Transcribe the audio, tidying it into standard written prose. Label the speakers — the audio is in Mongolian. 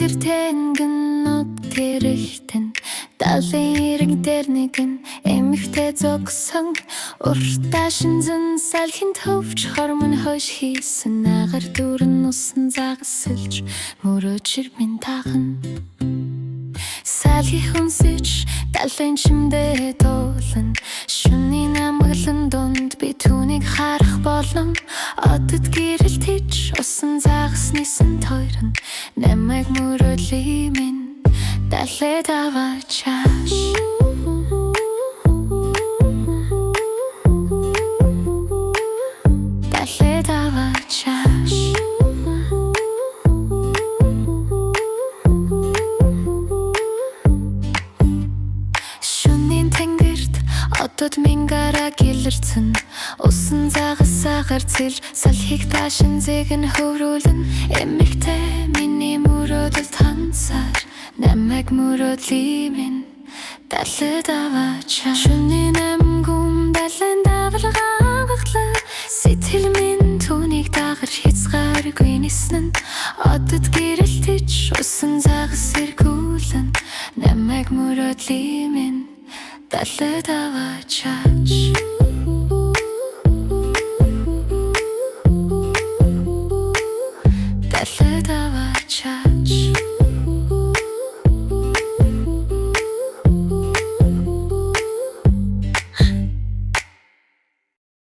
Speaker 1: тэнгэр тэнгэн нут гэрэлтэн далын ирэг дээр нэгэн эмэгтэй зогсон уртаа шинзэн салхин төвч хормон хойш хийсэн агаар дүүрэн усан загасэлж мөрөөчр минь таган салхи хүнсэж далын чимдээ дуулан шүний намглан донд би түүнийг харах болон одод гэрэлт хийж усан загаснысан тойрон намайг мөрөөдли минь далайд аваачааш далайд аваачааш шөнийн тэнгэрт одод мингара гэлэрцэн усан загасаар цэлж салхийг таашин зэгэн хөврүүлэн эмэгтэй миний мөрөөдөл тансаар намайг мөрөөдли минь далайд аваачааш шөнийн намгүм далайн давалгаа баглаа сэтгэл минь түүнийг дагаж хязгааргүй нисэн одод гэрэлт хийж усан загас эргүүлэн намайг мөрөөдли минь далайд аваачааш